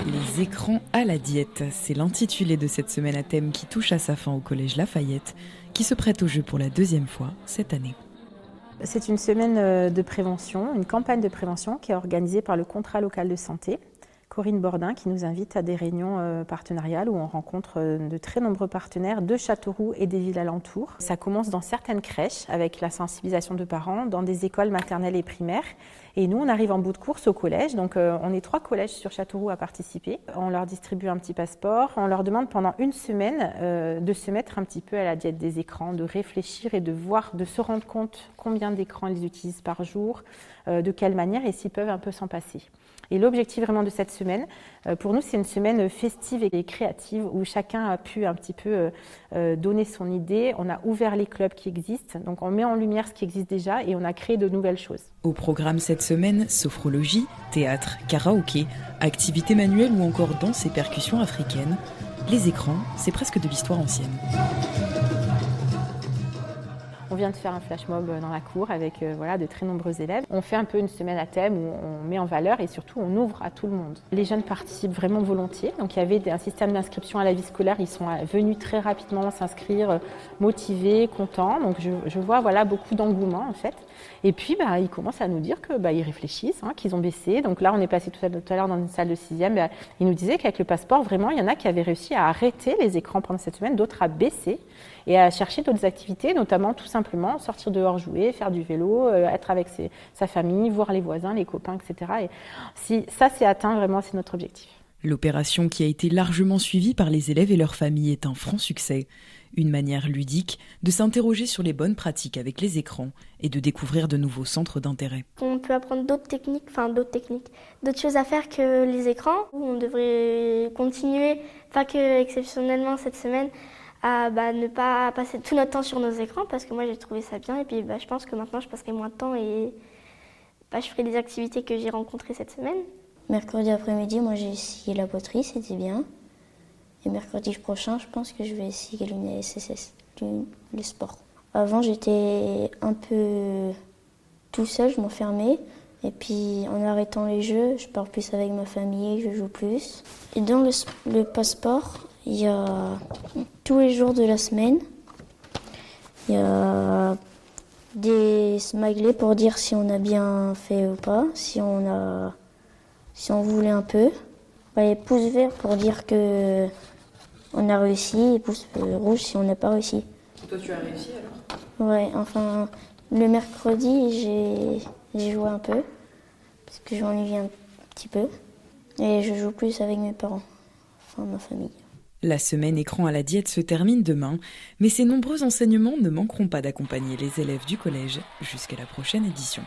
Les écrans à la diète, c'est l'intitulé de cette semaine à thème qui touche à sa fin au Collège Lafayette, qui se prête au jeu pour la deuxième fois cette année. C'est une semaine de prévention, une campagne de prévention qui est organisée par le Contrat local de santé. Corinne Bordin qui nous invite à des réunions partenariales où on rencontre de très nombreux partenaires de Châteauroux et des villes alentours. Ça commence dans certaines crèches avec la sensibilisation de parents, dans des écoles maternelles et primaires. Et nous, on arrive en bout de course au collège. Donc, on est 3 collèges sur Châteauroux à participer. On leur distribue un petit passeport. On leur demande pendant une semaine de se mettre un petit peu à la diète des écrans, de réfléchir et de voir, de se rendre compte combien d'écrans ils utilisent par jour, de quelle manière et s'ils peuvent un peu s'en passer. Et l'objectif vraiment de cette semaine, pour nous, c'est une semaine festive et créative où chacun a pu un petit peu donner son idée. On a ouvert les clubs qui existent, donc on met en lumière ce qui existe déjà et on a créé de nouvelles choses. Au programme cette semaine, sophrologie, théâtre, karaoké, activités manuelles ou encore danse et percussions africaines. Les écrans, c'est presque de l'histoire ancienne. On vient de faire un flash mob dans la cour avec de très nombreux élèves. On fait un peu une semaine à thème où on met en valeur et surtout on ouvre à tout le monde. Les jeunes participent vraiment volontiers. Donc il y avait un système d'inscription à la vie scolaire. Ils sont venus très rapidement s'inscrire, motivés, contents. Donc je vois beaucoup d'engouement en fait. Et puis ils commencent à nous dire qu'ils réfléchissent, qu'ils ont baissé. Donc là on est passé tout à l'heure dans une salle de 6e. Ils nous disaient qu'avec le passeport, vraiment il y en a qui avaient réussi à arrêter les écrans pendant cette semaine, d'autres à baisser et à chercher d'autres activités, notamment tout simplement sortir dehors jouer, faire du vélo, être avec sa famille, voir les voisins, les copains, etc. Et si ça c'est atteint, vraiment c'est notre objectif. L'opération qui a été largement suivie par les élèves et leurs familles est un franc succès. Une manière ludique de s'interroger sur les bonnes pratiques avec les écrans et de découvrir de nouveaux centres d'intérêt. On peut apprendre d'autres choses à faire que les écrans. On devrait continuer, pas que exceptionnellement cette semaine, à ne pas passer tout notre temps sur nos écrans parce que moi j'ai trouvé ça bien et puis je pense que maintenant je passerai moins de temps et je ferai des activités que j'ai rencontrées cette semaine. Mercredi après-midi, moi j'ai essayé la poterie, c'était bien. Et mercredi prochain, je pense que je vais essayer l'UNSS, le sport. Avant j'étais un peu tout seul, je m'enfermais. Et puis en arrêtant les jeux, je pars plus avec ma famille, je joue plus. Et dans le passeport, il y a tous les jours de la semaine, il y a des smileys pour dire si on a bien fait ou pas, si on voulait un peu. Les pouces verts pour dire que on a réussi et pouces rouges si on n'a pas réussi. Toi tu as réussi alors ? Ouais, enfin le mercredi j'ai joué un peu parce que je m'ennuie un petit peu et je joue plus avec mes parents, enfin ma famille. La semaine écran à la diète se termine demain, mais ces nombreux enseignements ne manqueront pas d'accompagner les élèves du collège jusqu'à la prochaine édition.